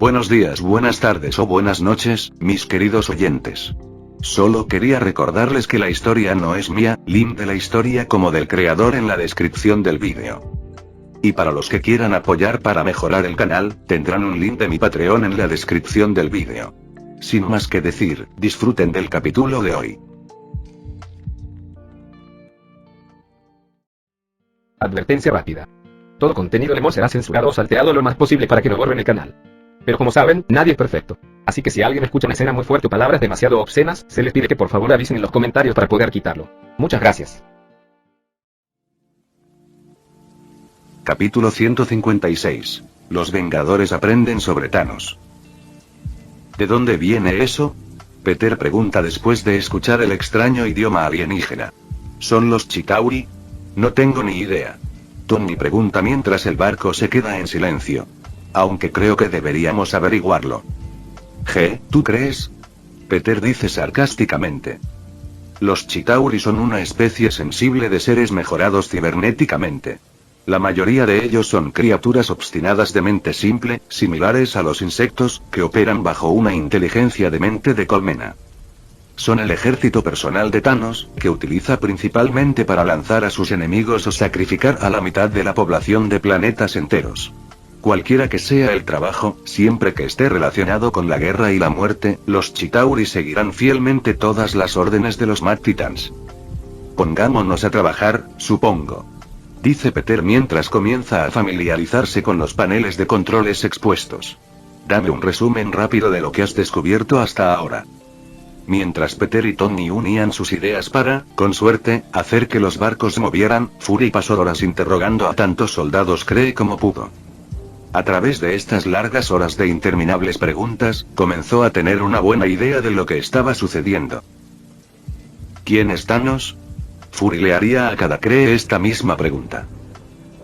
Buenos días, buenas tardes o buenas noches, mis queridos oyentes. Solo quería recordarles que la historia no es mía, link de la historia como del creador en la descripción del vídeo. Y para los que quieran apoyar para mejorar el canal, tendrán un link de mi Patreon en la descripción del vídeo. Sin más que decir, disfruten del capítulo de hoy. Advertencia rápida. Todo contenido de Mo será censurado o salteado lo más posible para que no borren el canal. Pero como saben, nadie es perfecto. Así que si alguien escucha una escena muy fuerte o palabras demasiado obscenas, se les pide que por favor avisen en los comentarios para poder quitarlo. Muchas gracias. Capítulo 156. Los Vengadores aprenden sobre Thanos. ¿De dónde viene eso? Peter pregunta después de escuchar el extraño idioma alienígena. ¿Son los Chitauri? No tengo ni idea. Tony pregunta mientras el barco se queda en silencio. Aunque creo que deberíamos averiguarlo. ¿Tú crees? Peter dice sarcásticamente. Los Chitauri son una especie sensible de seres mejorados cibernéticamente. La mayoría de ellos son criaturas obstinadas de mente simple, similares a los insectos, que operan bajo una inteligencia de mente de colmena. Son el ejército personal de Thanos, que utiliza principalmente para lanzar a sus enemigos o sacrificar a la mitad de la población de planetas enteros. Cualquiera que sea el trabajo, siempre que esté relacionado con la guerra y la muerte, los Chitauri seguirán fielmente todas las órdenes de los Mad Titans. Pongámonos a trabajar, supongo. Dice Peter mientras comienza a familiarizarse con los paneles de controles expuestos. Dame un resumen rápido de lo que has descubierto hasta ahora. Mientras Peter y Tony unían sus ideas para, con suerte, hacer que los barcos se movieran, Fury pasó horas interrogando a tantos soldados Kree como pudo. A través de estas largas horas de interminables preguntas, comenzó a tener una buena idea de lo que estaba sucediendo. ¿Quién es Thanos? Fury le haría a cada Kree esta misma pregunta.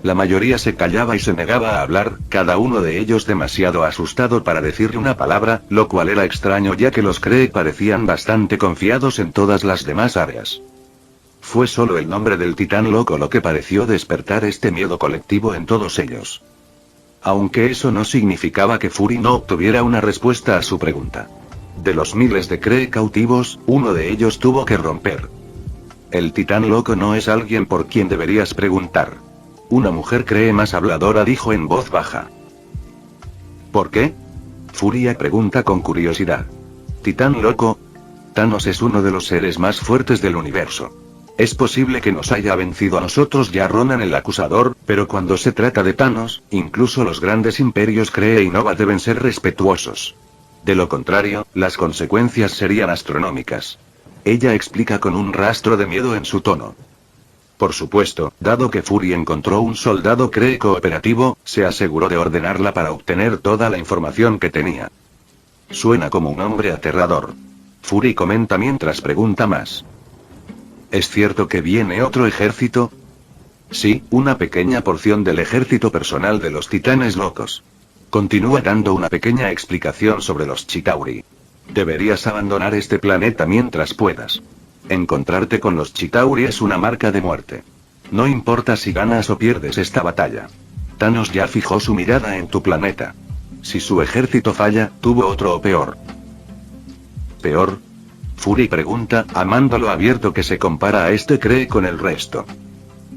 La mayoría se callaba y se negaba a hablar, cada uno de ellos demasiado asustado para decirle una palabra, lo cual era extraño ya que los Kree parecían bastante confiados en todas las demás áreas. Fue solo el nombre del titán loco lo que pareció despertar este miedo colectivo en todos ellos. Aunque eso no significaba que Fury no obtuviera una respuesta a su pregunta. De los miles de Kree cautivos, uno de ellos tuvo que romper. El titán loco no es alguien por quien deberías preguntar. Una mujer Kree más habladora dijo en voz baja. ¿Por qué? Furia pregunta con curiosidad. ¿Titán loco? Thanos es uno de los seres más fuertes del universo. Es posible que nos haya vencido a nosotros y a Ronan el acusador, pero cuando se trata de Thanos, incluso los grandes imperios Kree y Nova deben ser respetuosos. De lo contrario, las consecuencias serían astronómicas. Ella explica con un rastro de miedo en su tono. Por supuesto, dado que Fury encontró un soldado Kree cooperativo, se aseguró de ordenarla para obtener toda la información que tenía. Suena como un hombre aterrador. Fury comenta mientras pregunta más. ¿Es cierto que viene otro ejército? Sí, una pequeña porción del ejército personal de los titanes locos. Continúa dando una pequeña explicación sobre los Chitauri. Deberías abandonar este planeta mientras puedas. Encontrarte con los Chitauri es una marca de muerte. No importa si ganas o pierdes esta batalla. Thanos ya fijó su mirada en tu planeta. Si su ejército falla, tuvo otro o peor. ¿Peor? Fury pregunta, amando lo abierto que se compara a este Kree con el resto.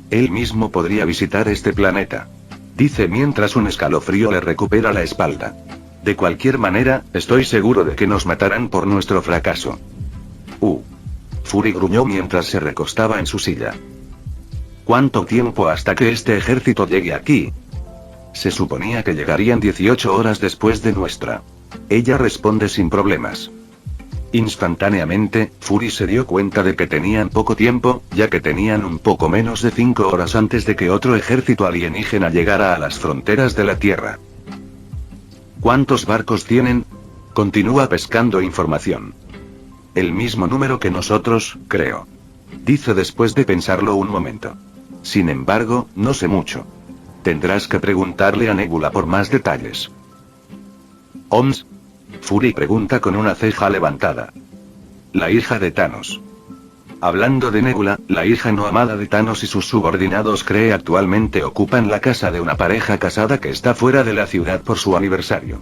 Él mismo podría visitar este planeta. Dice mientras un escalofrío le recupera la espalda. De cualquier manera, estoy seguro de que nos matarán por nuestro fracaso. Fury gruñó mientras se recostaba en su silla. ¿Cuánto tiempo hasta que este ejército llegue aquí? Se suponía que llegarían 18 horas después de nuestra. Ella responde sin problemas. Instantáneamente, Fury se dio cuenta de que tenían poco tiempo, ya que tenían un poco menos de 5 horas antes de que otro ejército alienígena llegara a las fronteras de la Tierra. ¿Cuántos barcos tienen? Continúa pescando información. El mismo número que nosotros, creo. Dice después de pensarlo un momento. Sin embargo, no sé mucho. Tendrás que preguntarle a Nebula por más detalles. ¿OMS? Fury pregunta con una ceja levantada. La hija de Thanos. Hablando de Nebula, la hija no amada de Thanos y sus subordinados Kree actualmente ocupan la casa de una pareja casada que está fuera de la ciudad por su aniversario.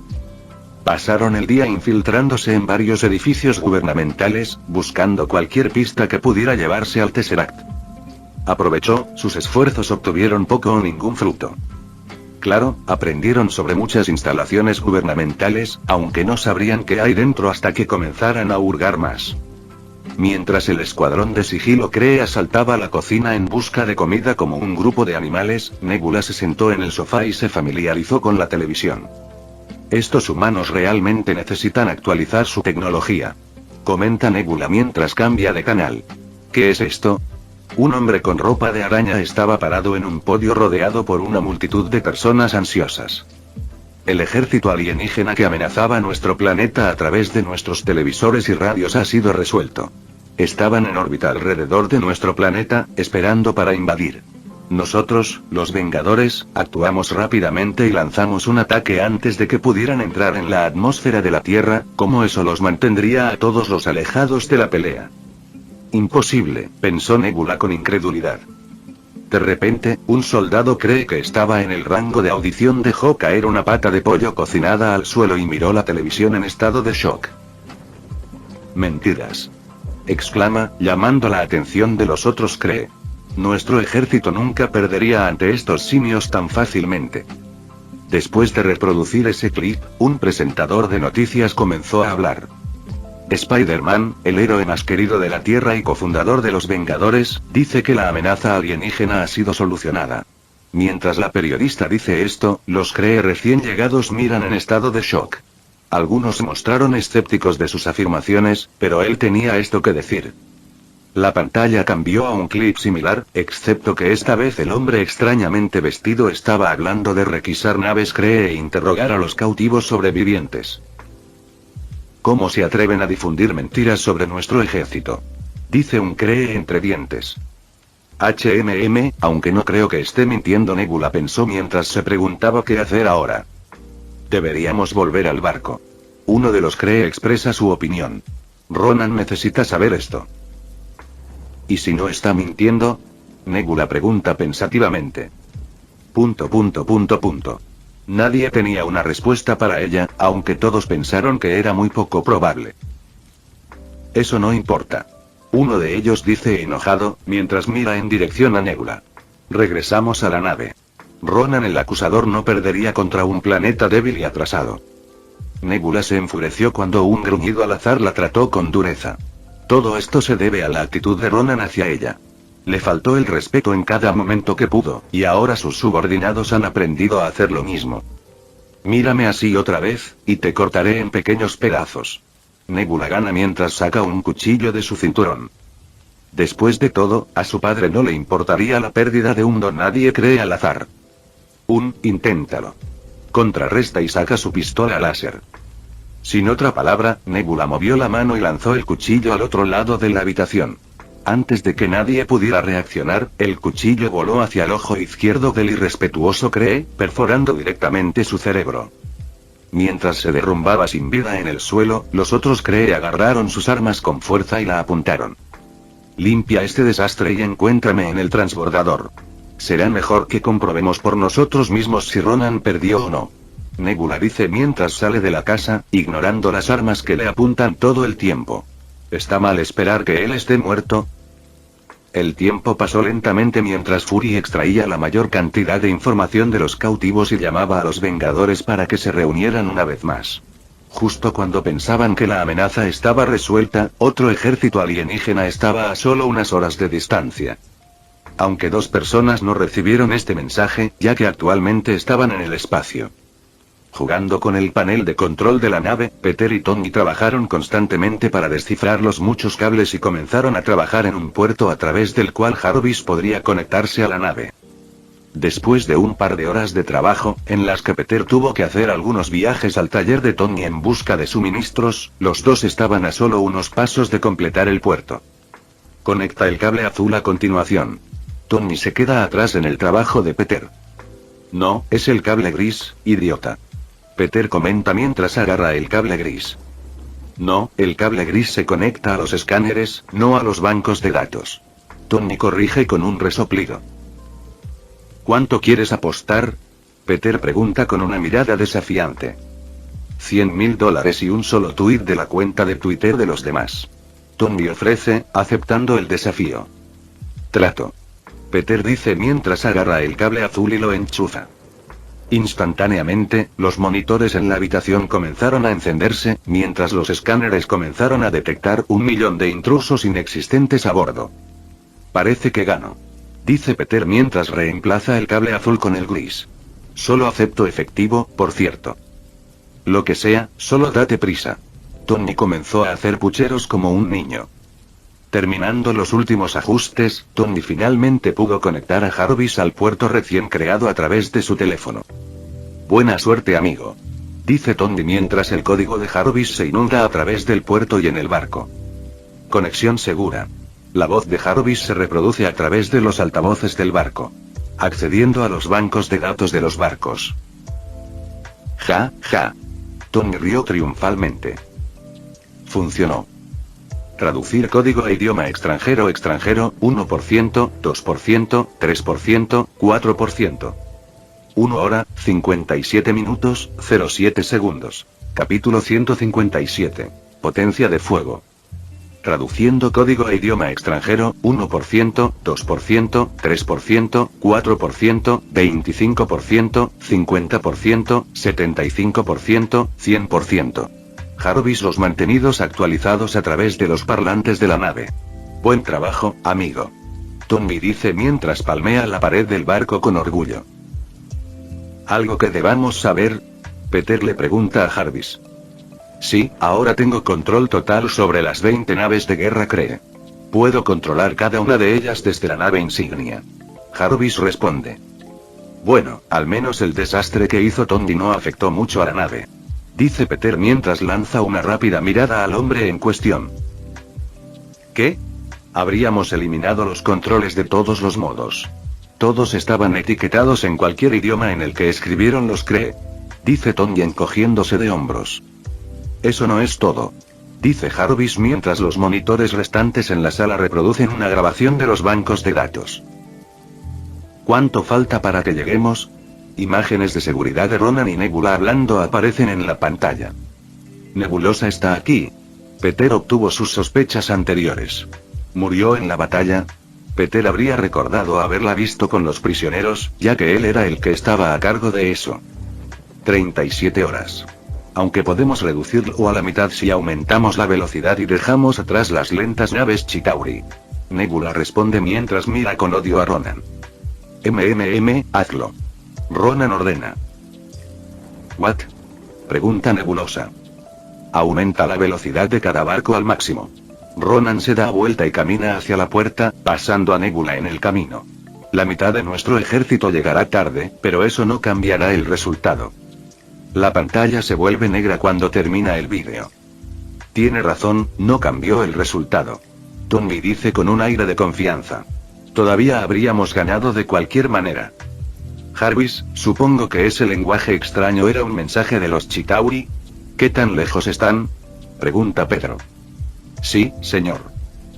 Pasaron el día infiltrándose en varios edificios gubernamentales, buscando cualquier pista que pudiera llevarse al Tesseract. Aprovechó, sus esfuerzos obtuvieron poco o ningún fruto. Claro, aprendieron sobre muchas instalaciones gubernamentales, aunque no sabrían qué hay dentro hasta que comenzaran a hurgar más. Mientras el escuadrón de sigilo Cree asaltaba la cocina en busca de comida como un grupo de animales, Nebula se sentó en el sofá y se familiarizó con la televisión. Estos humanos realmente necesitan actualizar su tecnología. Comenta Nebula mientras cambia de canal. ¿Qué es esto? Un hombre con ropa de araña estaba parado en un podio rodeado por una multitud de personas ansiosas. El ejército alienígena que amenazaba nuestro planeta a través de nuestros televisores y radios ha sido resuelto. Estaban en órbita alrededor de nuestro planeta, esperando para invadir. Nosotros, los Vengadores, actuamos rápidamente y lanzamos un ataque antes de que pudieran entrar en la atmósfera de la Tierra, como eso los mantendría a todos los alejados de la pelea. Imposible, pensó Nebula con incredulidad. De repente, un soldado Cree que estaba en el rango de audición dejó caer una pata de pollo cocinada al suelo y miró la televisión en estado de shock. Mentiras. Exclama, llamando la atención de los otros Cree. Nuestro ejército nunca perdería ante estos simios tan fácilmente. Después de reproducir ese clip, un presentador de noticias comenzó a hablar. Spider-Man, el héroe más querido de la Tierra y cofundador de los Vengadores, dice que la amenaza alienígena ha sido solucionada. Mientras la periodista dice esto, los Cree recién llegados miran en estado de shock. Algunos se mostraron escépticos de sus afirmaciones, pero él tenía esto que decir. La pantalla cambió a un clip similar, excepto que esta vez el hombre extrañamente vestido estaba hablando de requisar naves Cree e interrogar a los cautivos sobrevivientes. ¿Cómo se atreven a difundir mentiras sobre nuestro ejército? Dice un Cree entre dientes. Aunque no creo que esté mintiendo, Nebula pensó mientras se preguntaba qué hacer ahora. Deberíamos volver al barco. Uno de los Cree expresa su opinión. Ronan necesita saber esto. ¿Y si no está mintiendo? Nebula pregunta pensativamente. Nadie tenía una respuesta para ella, aunque todos pensaron que era muy poco probable. Eso no importa. Uno de ellos dice enojado, mientras mira en dirección a Nebula. Regresamos a la nave. Ronan el acusador no perdería contra un planeta débil y atrasado. Nebula se enfureció cuando un gruñido al azar la trató con dureza. Todo esto se debe a la actitud de Ronan hacia ella. Le faltó el respeto en cada momento que pudo, y ahora sus subordinados han aprendido a hacer lo mismo. Mírame así otra vez, y te cortaré en pequeños pedazos. Nebula gana mientras saca un cuchillo de su cinturón. Después de todo, a su padre no le importaría la pérdida de un don nadie Cree al azar. Inténtalo. Contrarresta y saca su pistola láser. Sin otra palabra, Nebula movió la mano y lanzó el cuchillo al otro lado de la habitación. Antes de que nadie pudiera reaccionar, el cuchillo voló hacia el ojo izquierdo del irrespetuoso Cree, perforando directamente su cerebro. Mientras se derrumbaba sin vida en el suelo, los otros Cree agarraron sus armas con fuerza y la apuntaron. Limpia este desastre y encuéntrame en el transbordador. Será mejor que comprobemos por nosotros mismos si Ronan perdió o no. Nebula dice mientras sale de la casa, ignorando las armas que le apuntan todo el tiempo. ¿Está mal esperar que él esté muerto? El tiempo pasó lentamente mientras Fury extraía la mayor cantidad de información de los cautivos y llamaba a los Vengadores para que se reunieran una vez más. Justo cuando pensaban que la amenaza estaba resuelta, otro ejército alienígena estaba a solo unas horas de distancia. Aunque 2 personas no recibieron este mensaje, ya que actualmente estaban en el espacio. Jugando con el panel de control de la nave, Peter y Tony trabajaron constantemente para descifrar los muchos cables y comenzaron a trabajar en un puerto a través del cual Jarvis podría conectarse a la nave. Después de un par de horas de trabajo, en las que Peter tuvo que hacer algunos viajes al taller de Tony en busca de suministros, los dos estaban a solo unos pasos de completar el puerto. Conecta el cable azul a continuación. Tony se queda atrás en el trabajo de Peter. No, es el cable gris, idiota. Peter comenta mientras agarra el cable gris. No, el cable gris se conecta a los escáneres, no a los bancos de datos. Tony corrige con un resoplido. ¿Cuánto quieres apostar? Peter pregunta con una mirada desafiante. $100.000 y un solo tuit de la cuenta de Twitter de los demás. Tony ofrece, aceptando el desafío. Trato. Peter dice mientras agarra el cable azul y lo enchufa. Instantáneamente, los monitores en la habitación comenzaron a encenderse, mientras los escáneres comenzaron a detectar 1.000.000 de intrusos inexistentes a bordo. Parece que gano. Dice Peter mientras reemplaza el cable azul con el gris. Solo acepto efectivo, por cierto. Lo que sea, solo date prisa. Tony comenzó a hacer pucheros como un niño. Terminando los últimos ajustes, Tony finalmente pudo conectar a Jarvis al puerto recién creado a través de su teléfono. Buena suerte, amigo. Dice Tony mientras el código de Jarvis se inunda a través del puerto y en el barco. Conexión segura. La voz de Jarvis se reproduce a través de los altavoces del barco. Accediendo a los bancos de datos de los barcos. Ja, ja. Tony rió triunfalmente. Funcionó. Traducir código a idioma extranjero, 1%, 2%, 3%, 4%. 1 hora, 57 minutos, 07 segundos. Capítulo 157. Potencia de fuego. Traduciendo código a idioma extranjero, 1%, 2%, 3%, 4%, 25%, 50%, 75%, 100%. Jarvis los mantenidos actualizados a través de los parlantes de la nave. Buen trabajo, amigo. Tony dice mientras palmea la pared del barco con orgullo. ¿Algo que debamos saber? Peter le pregunta a Jarvis. Sí, ahora tengo control total sobre las 20 naves de guerra Kree. Puedo controlar cada una de ellas desde la nave insignia. Jarvis responde. Bueno, al menos el desastre que hizo Tony no afectó mucho a la nave. Dice Peter mientras lanza una rápida mirada al hombre en cuestión. ¿Qué? Habríamos eliminado los controles de todos los modos. Todos estaban etiquetados en cualquier idioma en el que escribieron los Kree. Dice Tony encogiéndose de hombros. Eso no es todo. Dice Jarvis mientras los monitores restantes en la sala reproducen una grabación de los bancos de datos. ¿Cuánto falta para que lleguemos? Imágenes de seguridad de Ronan y Nebula hablando aparecen en la pantalla. Nebulosa está aquí. Peter obtuvo sus sospechas anteriores. ¿Murió en la batalla? Peter habría recordado haberla visto con los prisioneros, ya que él era el que estaba a cargo de eso. 37 horas. Aunque podemos reducirlo a la mitad si aumentamos la velocidad y dejamos atrás las lentas naves Chitauri. Nebula responde mientras mira con odio a Ronan. Hazlo. Ronan ordena. ¿What? Pregunta Nebulosa. Aumenta la velocidad de cada barco al máximo. Ronan se da vuelta y camina hacia la puerta, pasando a Nebula en el camino. La mitad de nuestro ejército llegará tarde, pero eso no cambiará el resultado. La pantalla se vuelve negra cuando termina el vídeo. Tiene razón, no cambió el resultado. Tony dice con un aire de confianza. Todavía habríamos ganado de cualquier manera. Jarvis, supongo que ese lenguaje extraño era un mensaje de los Chitauri. ¿Qué tan lejos están? Pregunta Pedro. Sí, señor.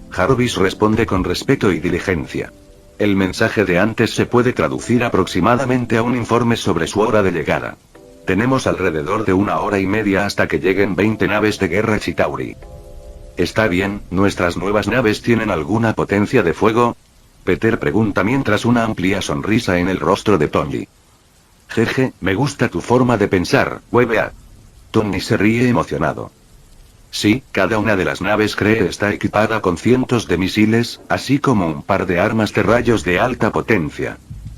Jarvis responde con respeto y diligencia. El mensaje de antes se puede traducir aproximadamente a un informe sobre su hora de llegada. Tenemos alrededor de 1 hora y media hasta que lleguen 20 naves de guerra Chitauri. Está bien, ¿nuestras nuevas naves tienen alguna potencia de fuego? Peter pregunta mientras una amplia sonrisa en el rostro de Tony. Jeje, me gusta tu forma de pensar, WBA. Tony se ríe emocionado. Sí, cada una de las naves Kree está equipada con cientos de misiles, así como un par de armas de rayos de alta potencia.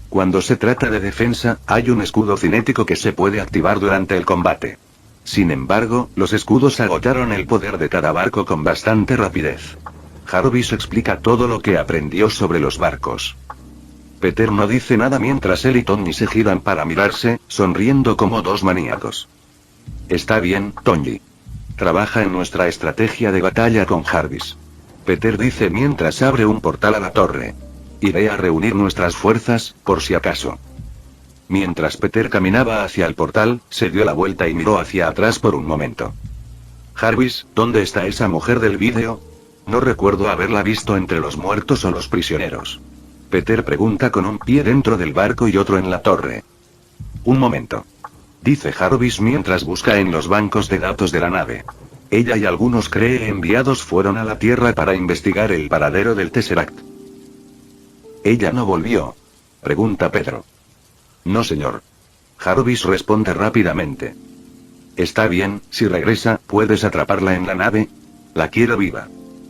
Cuando se trata de defensa, hay un escudo cinético que se puede activar durante el combate. Sin embargo, los escudos agotaron el poder de cada barco con bastante rapidez. Jarvis explica todo lo que aprendió sobre los barcos. Peter no dice nada mientras él y Tony se giran para mirarse, sonriendo como dos maníacos. Está bien, Tony. Trabaja en nuestra estrategia de batalla con Jarvis. Peter dice mientras abre un portal a la torre. Iré a reunir nuestras fuerzas, por si acaso. Mientras Peter caminaba hacia el portal, se dio la vuelta y miró hacia atrás por un momento. Jarvis, ¿dónde está esa mujer del vídeo? No recuerdo haberla visto entre los muertos o los prisioneros. Peter pregunta con un pie dentro del barco y otro en la torre. Un momento. dice Jarvis mientras busca en los bancos de datos de la nave. Ella y algunos Kree enviados fueron a la Tierra para investigar el paradero del Tesseract. ¿Ella no volvió?, pregunta Pedro. No, señor. Jarvis responde rápidamente. Está bien, si regresa, ¿puedes atraparla en la nave? La quiero viva.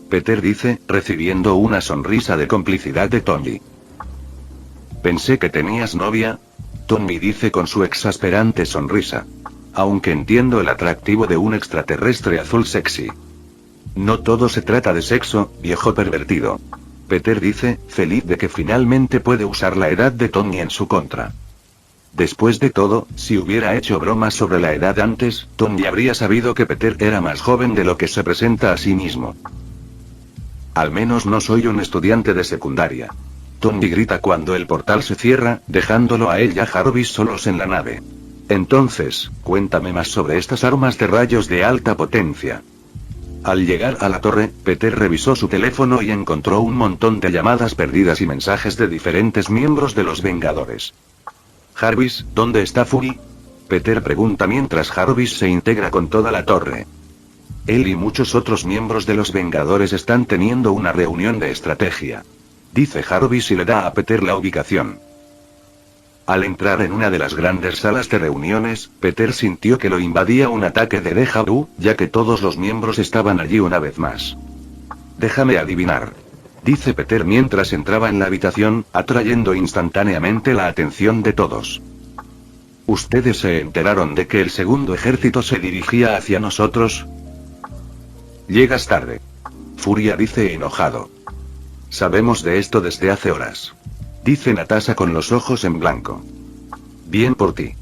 Peter dice, recibiendo una sonrisa de complicidad de Tony. Pensé que tenías novia. Tony dice con su exasperante sonrisa. Aunque entiendo el atractivo de un extraterrestre azul sexy. No todo se trata de sexo, viejo pervertido. Peter dice, feliz de que finalmente puede usar la edad de Tony en su contra. Después de todo, si hubiera hecho bromas sobre la edad antes, Tony habría sabido que Peter era más joven de lo que se presenta a sí mismo. Al menos no soy un estudiante de secundaria. Tony grita cuando el portal se cierra, dejándolo a él y a Jarvis solos en la nave. Entonces, cuéntame más sobre estas armas de rayos de alta potencia. Al llegar a la torre, Peter revisó su teléfono y encontró un montón de llamadas perdidas y mensajes de diferentes miembros de los Vengadores. Jarvis, ¿dónde está Fury? Peter pregunta mientras Jarvis se integra con toda la torre. Él y muchos otros miembros de los Vengadores están teniendo una reunión de estrategia. Dice Jarvis y le da a Peter la ubicación. Al entrar en una de las grandes salas de reuniones, Peter sintió que lo invadía un ataque de déjà vu, ya que todos los miembros estaban allí una vez más. Déjame adivinar. Dice Peter mientras entraba en la habitación, atrayendo instantáneamente la atención de todos. ¿Ustedes se enteraron de que el segundo ejército se dirigía hacia nosotros? Llegas tarde. Furia dice enojado. Sabemos de esto desde hace horas. Dice Natasha con los ojos en blanco. Bien por ti.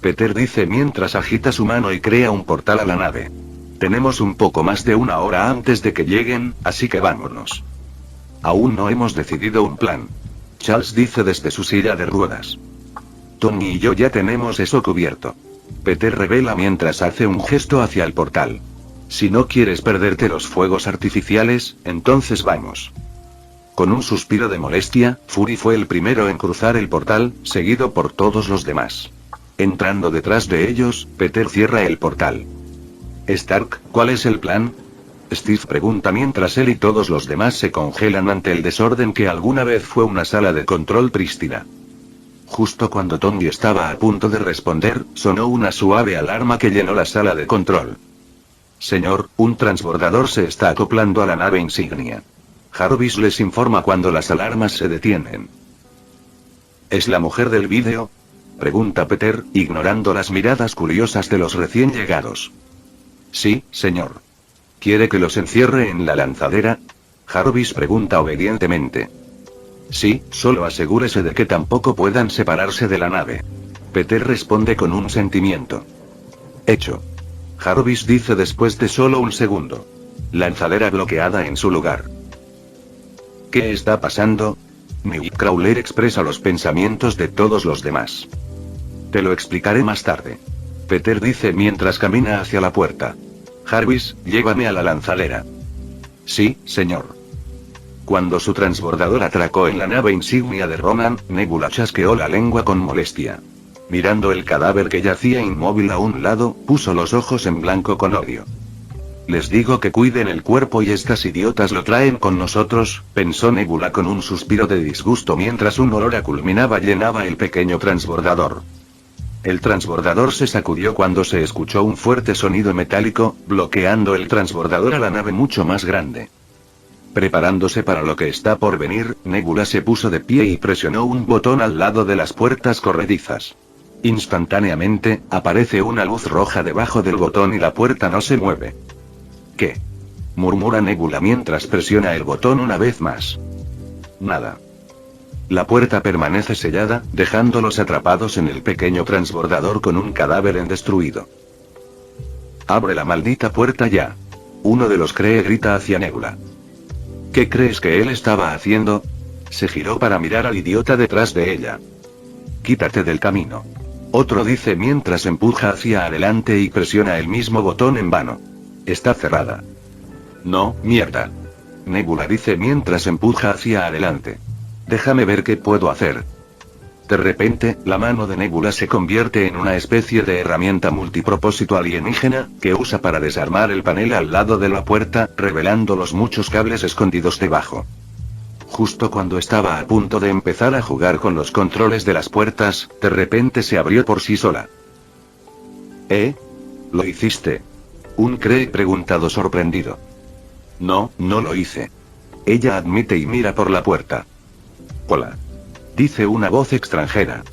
Peter dice mientras agita su mano y crea un portal a la nave. Tenemos un poco más de una hora antes de que lleguen, así que vámonos. Aún no hemos decidido un plan. Charles dice desde su silla de ruedas. Tony y yo ya tenemos eso cubierto. Peter revela mientras hace un gesto hacia el portal. Si no quieres perderte los fuegos artificiales, entonces vamos. Con un suspiro de molestia, Fury fue el primero en cruzar el portal, seguido por todos los demás. Entrando detrás de ellos, Peter cierra el portal. Stark, ¿cuál es el plan? Steve pregunta mientras él y todos los demás se congelan ante el desorden que alguna vez fue una sala de control prístina. Justo cuando Tony estaba a punto de responder, sonó una suave alarma que llenó la sala de control. Señor, un transbordador se está acoplando a la nave insignia. Jarvis les informa cuando las alarmas se detienen. ¿Es la mujer del vídeo? Pregunta Peter, ignorando las miradas curiosas de los recién llegados. Sí, señor. ¿Quiere que los encierre en la lanzadera? Jarvis pregunta obedientemente. Sí, solo asegúrese de que tampoco puedan separarse de la nave. Peter responde con un sentimiento. Hecho. Jarvis dice después de solo un segundo. Lanzadera bloqueada en su lugar. ¿Qué está pasando? Nightcrawler expresa los pensamientos de todos los demás. Te lo explicaré más tarde. Peter dice mientras camina hacia la puerta. Jarvis, llévame a la lanzadera. Sí, señor. Cuando su transbordador atracó en la nave insignia de Ronan, Nebula chasqueó la lengua con molestia. Mirando el cadáver que yacía inmóvil a un lado, puso los ojos en blanco con odio. Les digo que cuiden el cuerpo y estas idiotas lo traen con nosotros, pensó Nebula con un suspiro de disgusto mientras un olor a culminaba llenaba el pequeño transbordador. El transbordador se sacudió cuando se escuchó un fuerte sonido metálico, bloqueando el transbordador a la nave mucho más grande. Preparándose para lo que está por venir, Nebula se puso de pie y presionó un botón al lado de las puertas corredizas. Instantáneamente, aparece una luz roja debajo del botón y la puerta no se mueve. ¿Qué? Murmura Nebula mientras presiona el botón una vez más. Nada. La puerta permanece sellada, dejándolos atrapados en el pequeño transbordador con un cadáver destruido. Abre la maldita puerta ya. Uno de los Kree grita hacia Nebula. ¿Qué crees que él estaba haciendo? Se giró para mirar al idiota detrás de ella. Quítate del camino. Otro dice mientras empuja hacia adelante y presiona el mismo botón en vano. Está cerrada. No, mierda. Nebula dice mientras empuja hacia adelante. Déjame ver qué puedo hacer. De repente, la mano de Nebula se convierte en una especie de herramienta multipropósito alienígena, que usa para desarmar el panel al lado de la puerta, revelando los muchos cables escondidos debajo. Justo cuando estaba a punto de empezar a jugar con los controles de las puertas, de repente se abrió por sí sola. ¿Lo hiciste? Un Cree preguntado sorprendido. No, no lo hice. Ella admite y mira por la puerta. Hola. Dice una voz extranjera.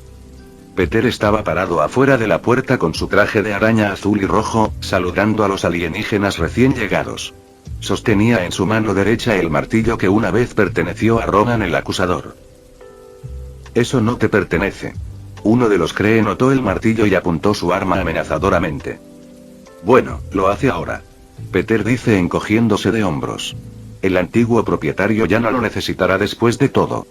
Peter estaba parado afuera de la puerta con su traje de araña azul y rojo, saludando a los alienígenas recién llegados. Sostenía en su mano derecha el martillo que una vez perteneció a Ronan el Acusador. Eso no te pertenece. Uno de los Cree notó el martillo y apuntó su arma amenazadoramente. Bueno, lo hace ahora. Peter dice encogiéndose de hombros. El antiguo propietario ya no lo necesitará después de todo.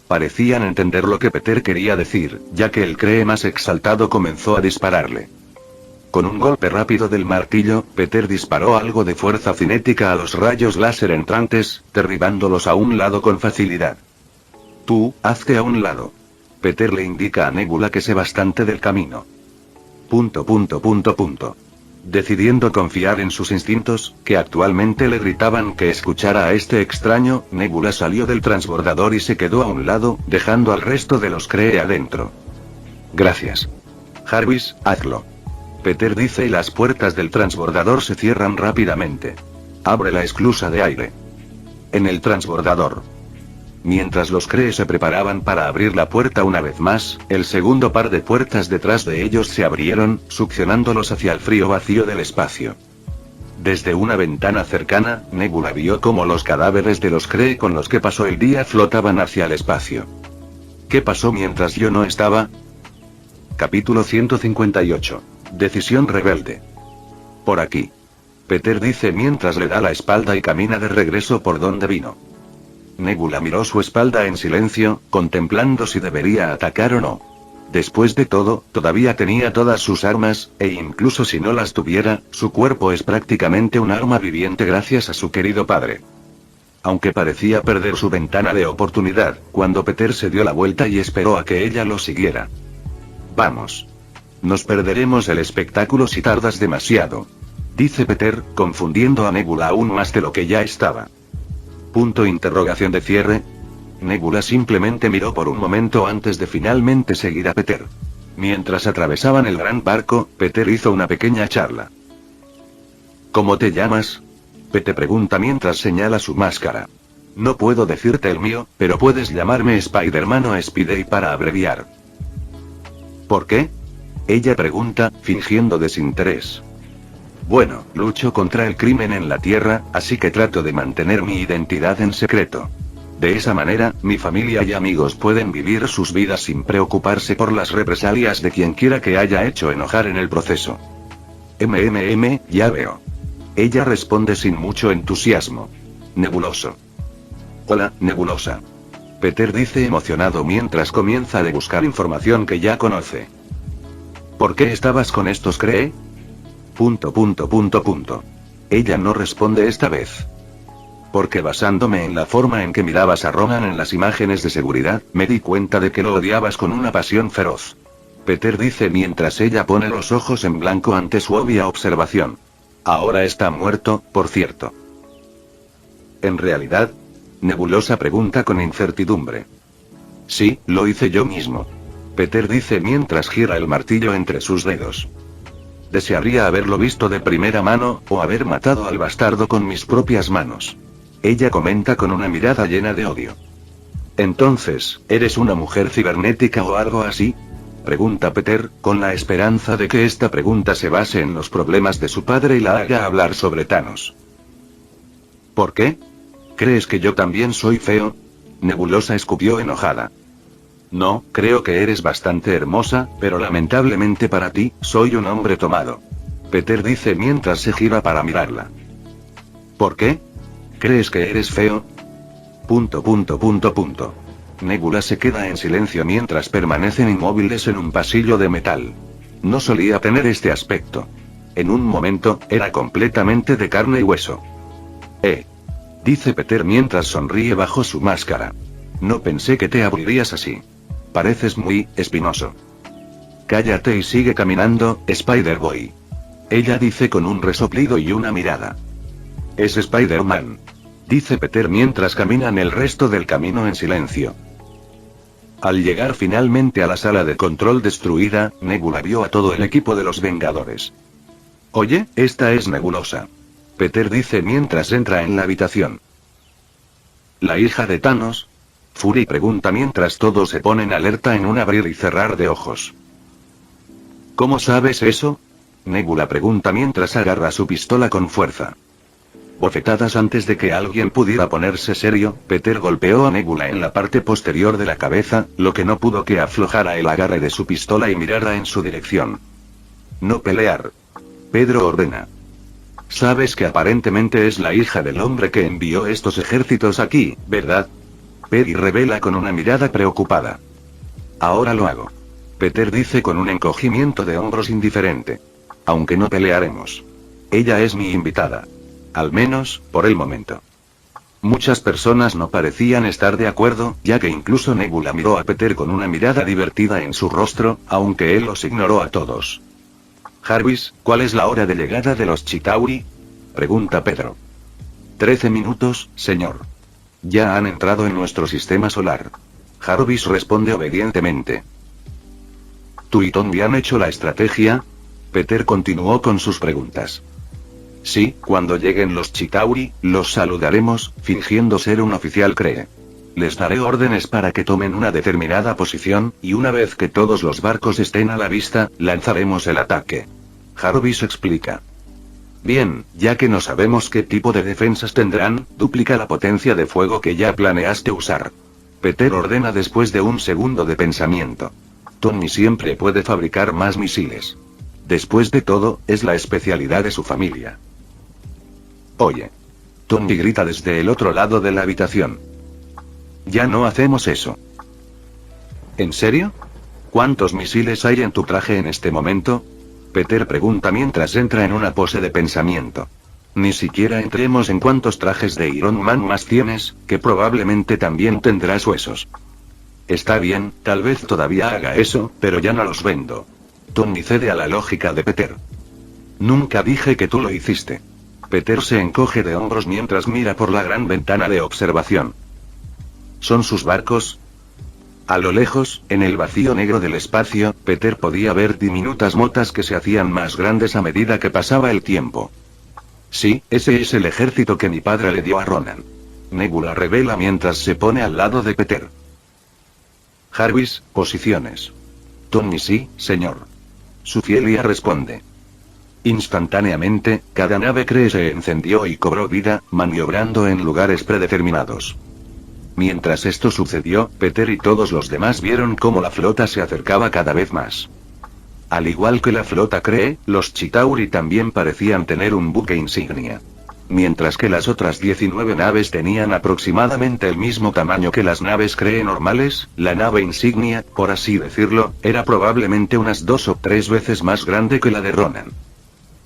Parecían entender lo que Peter quería decir, ya que el Cree más exaltado comenzó a dispararle. Con un golpe rápido del martillo, Peter disparó algo de fuerza cinética a los rayos láser entrantes, derribándolos a un lado con facilidad. Tú, hazte a un lado. Peter le indica a Nebula que sé bastante del camino. Decidiendo confiar en sus instintos, que actualmente le gritaban que escuchara a este extraño, Nebula salió del transbordador y se quedó a un lado, dejando al resto de los Cree adentro. Gracias. Jarvis, hazlo. Peter dice y las puertas del transbordador se cierran rápidamente. Abre la esclusa de aire. En el transbordador. Mientras los Cree se preparaban para abrir la puerta una vez más, el segundo par de puertas detrás de ellos se abrieron, succionándolos hacia el frío vacío del espacio. Desde una ventana cercana, Nebula vio cómo los cadáveres de los Cree con los que pasó el día flotaban hacia el espacio. ¿Qué pasó mientras yo no estaba? Capítulo 158. Decisión rebelde. Por aquí. Peter dice mientras le da la espalda y camina de regreso por donde vino. Nebula miró su espalda en silencio, contemplando si debería atacar o no. Después de todo, todavía tenía todas sus armas, e incluso si no las tuviera, su cuerpo es prácticamente un arma viviente gracias a su querido padre. Aunque parecía perder su ventana de oportunidad, cuando Peter se dio la vuelta y esperó a que ella lo siguiera. Vamos. Nos perderemos el espectáculo si tardas demasiado. Dice Peter, confundiendo a Nebula aún más de lo que ya estaba. Punto interrogación de cierre. Nebula simplemente miró por un momento antes de finalmente seguir a Peter. Mientras atravesaban el gran barco, Peter hizo una pequeña charla. ¿Cómo te llamas? Peter pregunta mientras señala su máscara. No puedo decirte el mío, pero puedes llamarme Spider-Man o Spidey para abreviar. ¿Por qué? Ella pregunta, fingiendo desinterés. Bueno, lucho contra el crimen en la Tierra, así que trato de mantener mi identidad en secreto. De esa manera, mi familia y amigos pueden vivir sus vidas sin preocuparse por las represalias de quien quiera que haya hecho enojar en el proceso. Ya veo. Ella responde sin mucho entusiasmo. Nebuloso. Hola, Nebulosa. Peter dice emocionado mientras comienza a buscar información que ya conoce. ¿Por qué estabas con estos Cree? Ella no responde esta vez. Porque basándome en la forma en que mirabas a Ronan en las imágenes de seguridad, me di cuenta de que lo odiabas con una pasión feroz. Peter dice mientras ella pone los ojos en blanco ante su obvia observación. Ahora está muerto, por cierto. ¿En realidad? Nebulosa pregunta con incertidumbre. Sí, lo hice yo mismo. Peter dice mientras gira el martillo entre sus dedos. Desearía haberlo visto de primera mano, o haber matado al bastardo con mis propias manos. Ella comenta con una mirada llena de odio. Entonces, ¿eres una mujer cibernética o algo así? Pregunta Peter, con la esperanza de que esta pregunta se base en los problemas de su padre y la haga hablar sobre Thanos. ¿Por qué? ¿Crees que yo también soy feo? Nebulosa escupió enojada. No, creo que eres bastante hermosa, pero lamentablemente para ti, soy un hombre tomado. Peter dice mientras se gira para mirarla. ¿Por qué? ¿Crees que eres feo? Nebula se queda en silencio mientras permanecen inmóviles en un pasillo de metal. No solía tener este aspecto. En un momento, era completamente de carne y hueso. Dice Peter mientras sonríe bajo su máscara. No pensé que te aburrirías así. Pareces muy espinoso. Cállate y sigue caminando, Spider-Boy. Ella dice con un resoplido y una mirada. Es Spider-Man, dice Peter mientras caminan el resto del camino en silencio. Al llegar finalmente a la sala de control destruida, Nebula vio a todo el equipo de los Vengadores. Oye, esta es Nebulosa. Peter dice mientras entra en la habitación. ¿La hija de Thanos? Fury pregunta mientras todos se ponen alerta en un abrir y cerrar de ojos. ¿Cómo sabes eso? Nebula pregunta mientras agarra su pistola con fuerza. Bofetadas antes de que alguien pudiera ponerse serio, Peter golpeó a Nebula en la parte posterior de la cabeza, lo que no pudo que aflojara el agarre de su pistola y mirara en su dirección. No pelear. Pedro ordena. Sabes que aparentemente es la hija del hombre que envió estos ejércitos aquí, ¿verdad? Peggy revela con una mirada preocupada. Ahora lo hago. Peter dice con un encogimiento de hombros indiferente. Aunque no pelearemos. Ella es mi invitada. Al menos, por el momento. Muchas personas no parecían estar de acuerdo, ya que incluso Nebula miró a Peter con una mirada divertida en su rostro, aunque él los ignoró a todos. Jarvis, ¿cuál es la hora de llegada de los Chitauri? Pregunta Pedro. 13 minutos, señor. Ya han entrado en nuestro sistema solar. Jarvis responde obedientemente. ¿Tú y Tony han hecho la estrategia? Peter continuó con sus preguntas. Sí, cuando lleguen los Chitauri, los saludaremos, fingiendo ser un oficial cree. Les daré órdenes para que tomen una determinada posición, y una vez que todos los barcos estén a la vista, lanzaremos el ataque. Jarvis explica. Bien, ya que no sabemos qué tipo de defensas tendrán, duplica la potencia de fuego que ya planeaste usar. Peter ordena después de un segundo de pensamiento. Tony siempre puede fabricar más misiles. Después de todo, es la especialidad de su familia. Oye. Tony grita desde el otro lado de la habitación. Ya no hacemos eso. ¿En serio? ¿Cuántos misiles hay en tu traje en este momento? Peter pregunta mientras entra en una pose de pensamiento. Ni siquiera entremos en cuántos trajes de Iron Man más tienes, que probablemente también tendrás huesos. Está bien, tal vez todavía haga eso, pero ya no los vendo. Tony cede a la lógica de Peter. Nunca dije que tú lo hiciste. Peter se encoge de hombros mientras mira por la gran ventana de observación. ¿Son sus barcos? A lo lejos, en el vacío negro del espacio, Peter podía ver diminutas motas que se hacían más grandes a medida que pasaba el tiempo. Sí, ese es el ejército que mi padre le dio a Ronan. Nebula revela mientras se pone al lado de Peter. Jarvis, posiciones. Tony sí, señor. Sufielia responde. Instantáneamente, cada nave Kree se encendió y cobró vida, maniobrando en lugares predeterminados. Mientras esto sucedió, Peter y todos los demás vieron cómo la flota se acercaba cada vez más. Al igual que la flota Kree, los Chitauri también parecían tener un buque insignia. Mientras que las otras 19 naves tenían aproximadamente el mismo tamaño que las naves Kree normales, la nave insignia, por así decirlo, era probablemente unas 2 o 3 veces más grande que la de Ronan.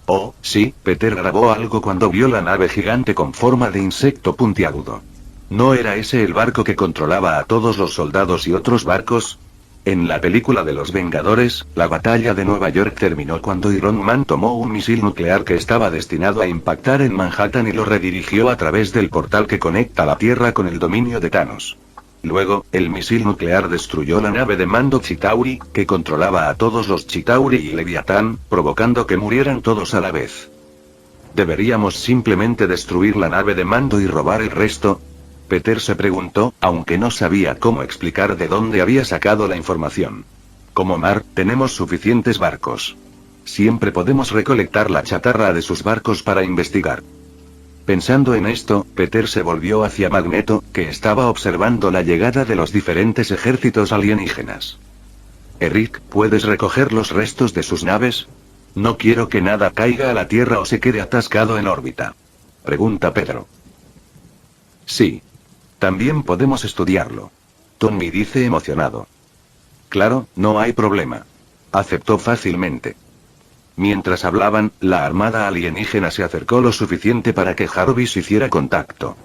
Oh, sí, Peter grabó algo cuando vio la nave gigante con forma de insecto puntiagudo. ¿No era ese el barco que controlaba a todos los soldados y otros barcos? En la película de los Vengadores, la batalla de Nueva York terminó cuando Iron Man tomó un misil nuclear que estaba destinado a impactar en Manhattan y lo redirigió a través del portal que conecta la Tierra con el dominio de Thanos. Luego, el misil nuclear destruyó la nave de mando Chitauri, que controlaba a todos los Chitauri y Leviatán, provocando que murieran todos a la vez. ¿Deberíamos simplemente destruir la nave de mando y robar el resto? Peter se preguntó, aunque no sabía cómo explicar de dónde había sacado la información. Como Mar, tenemos suficientes barcos. Siempre podemos recolectar la chatarra de sus barcos para investigar. Pensando en esto, Peter se volvió hacia Magneto, que estaba observando la llegada de los diferentes ejércitos alienígenas. Eric, ¿puedes recoger los restos de sus naves? No quiero que nada caiga a la Tierra o se quede atascado en órbita. Pregunta Pedro. Sí. También podemos estudiarlo. Tony dice emocionado. Claro, no hay problema. Aceptó fácilmente. Mientras hablaban, la armada alienígena se acercó lo suficiente para que Jarvis hiciera contacto.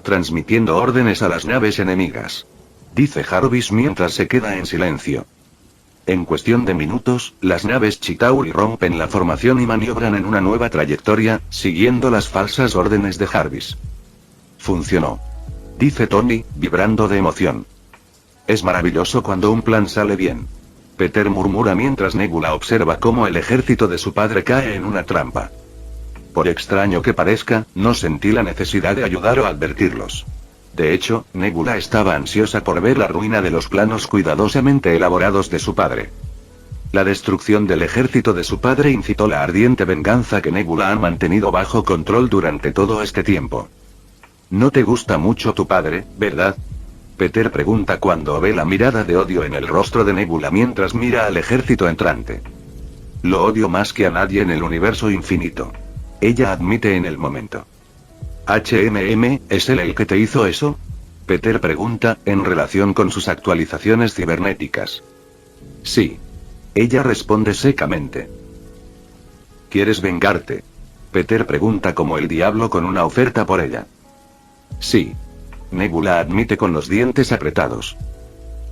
Transmitiendo órdenes a las naves enemigas. dice Jarvis mientras se queda en silencio. En cuestión de minutos, las naves Chitauri rompen la formación y maniobran en una nueva trayectoria, siguiendo las falsas órdenes de Jarvis. Funcionó, dice Tony, vibrando de emoción. Es maravilloso cuando un plan sale bien. Peter murmura mientras Nebula observa cómo el ejército de su padre cae en una trampa. Por extraño que parezca, no sentí la necesidad de ayudar o advertirlos. De hecho, Nebula estaba ansiosa por ver la ruina de los planos cuidadosamente elaborados de su padre. La destrucción del ejército de su padre incitó la ardiente venganza que Nebula ha mantenido bajo control durante todo este tiempo. ¿No te gusta mucho tu padre, verdad? Peter pregunta cuando ve la mirada de odio en el rostro de Nebula mientras mira al ejército entrante. Lo odio más que a nadie en el universo infinito. Ella admite en el momento. ¿Es él el que te hizo eso? Peter pregunta, en relación con sus actualizaciones cibernéticas. Sí. Ella responde secamente. ¿Quieres vengarte? Peter pregunta como el diablo con una oferta por ella. Sí. Nebula admite con los dientes apretados.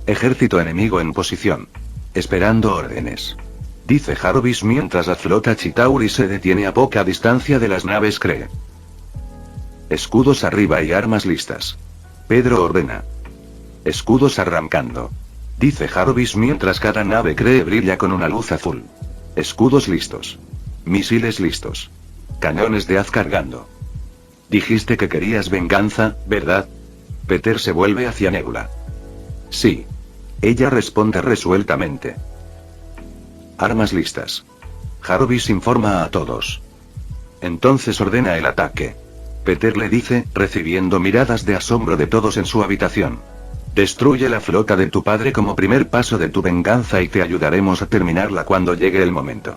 Ejército enemigo en posición. Esperando órdenes. Dice Jarvis mientras la flota Chitauri se detiene a poca distancia de las naves Kree. Escudos arriba y armas listas. Pedro ordena. Escudos arrancando. Dice Jarvis mientras cada nave Kree brilla con una luz azul. Escudos listos. Misiles listos. Cañones de haz cargando. Dijiste que querías venganza, ¿verdad? Peter se vuelve hacia Nebula. Sí. Ella responde resueltamente. Armas listas. Jarvis informa a todos. Entonces ordena el ataque. Peter le dice, recibiendo miradas de asombro de todos en su habitación. Destruye la flota de tu padre como primer paso de tu venganza y te ayudaremos a terminarla cuando llegue el momento.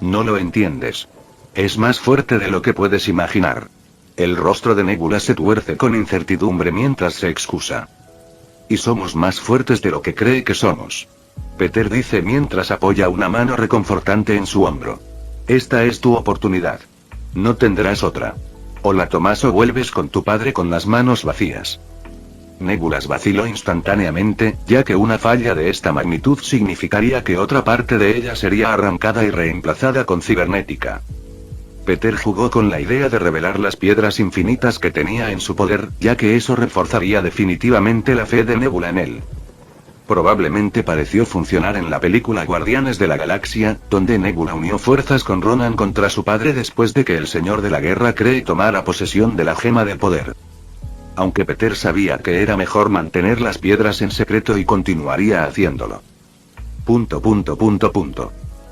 No lo entiendes. Es más fuerte de lo que puedes imaginar. El rostro de Nebula se tuerce con incertidumbre mientras se excusa. Y somos más fuertes de lo que cree que somos. Peter dice mientras apoya una mano reconfortante en su hombro. Esta es tu oportunidad. No tendrás otra. O la tomas o vuelves con tu padre con las manos vacías. Nebula vaciló instantáneamente, ya que una falla de esta magnitud significaría que otra parte de ella sería arrancada y reemplazada con cibernética. Peter jugó con la idea de revelar las piedras infinitas que tenía en su poder, ya que eso reforzaría definitivamente la fe de Nebula en él. Probablemente pareció funcionar en la película Guardianes de la Galaxia, donde Nebula unió fuerzas con Ronan contra su padre después de que el Señor de la Guerra Kree tomara posesión de la gema del poder. Aunque Peter sabía que era mejor mantener las piedras en secreto y continuaría haciéndolo.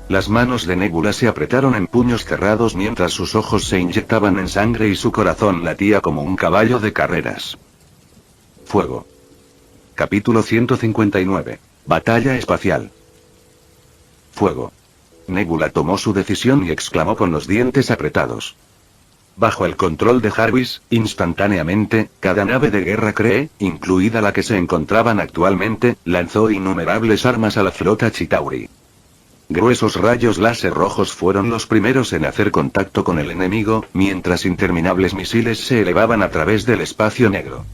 Las manos de Nebula se apretaron en puños cerrados mientras sus ojos se inyectaban en sangre y su corazón latía como un caballo de carreras. Fuego. Capítulo 159. Batalla espacial. Fuego. Nebula tomó su decisión y exclamó con los dientes apretados. Bajo el control de Jarvis, instantáneamente, cada nave de guerra Kree, incluida la que se encontraban actualmente, lanzó innumerables armas a la flota Chitauri. Gruesos rayos láser rojos fueron los primeros en hacer contacto con el enemigo, mientras interminables misiles se elevaban a través del espacio negro.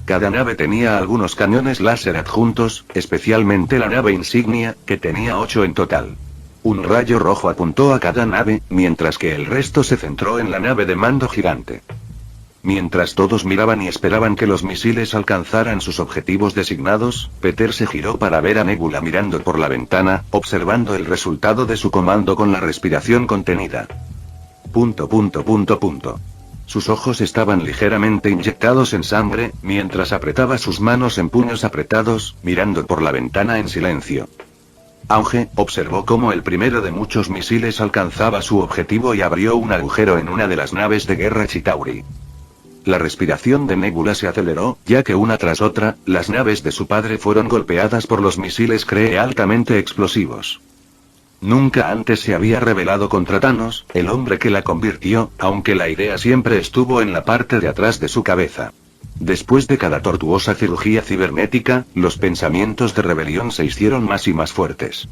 Cada nave tenía algunos cañones láser adjuntos, especialmente la nave insignia, que tenía 8 en total. Un rayo rojo apuntó a cada nave, mientras que el resto se centró en la nave de mando gigante. Mientras todos miraban y esperaban que los misiles alcanzaran sus objetivos designados, Peter se giró para ver a Nebula mirando por la ventana, observando el resultado de su comando con la respiración contenida. Sus ojos estaban ligeramente inyectados en sangre, mientras apretaba sus manos en puños apretados, mirando por la ventana en silencio. Auge, observó cómo el primero de muchos misiles alcanzaba su objetivo y abrió un agujero en una de las naves de guerra Chitauri. La respiración de Nebula se aceleró, ya que una tras otra, las naves de su padre fueron golpeadas por los misiles Kree altamente explosivos. Nunca antes se había rebelado contra Thanos, el hombre que la convirtió, aunque la idea siempre estuvo en la parte de atrás de su cabeza. Después de cada tortuosa cirugía cibernética, los pensamientos de rebelión se hicieron más y más fuertes.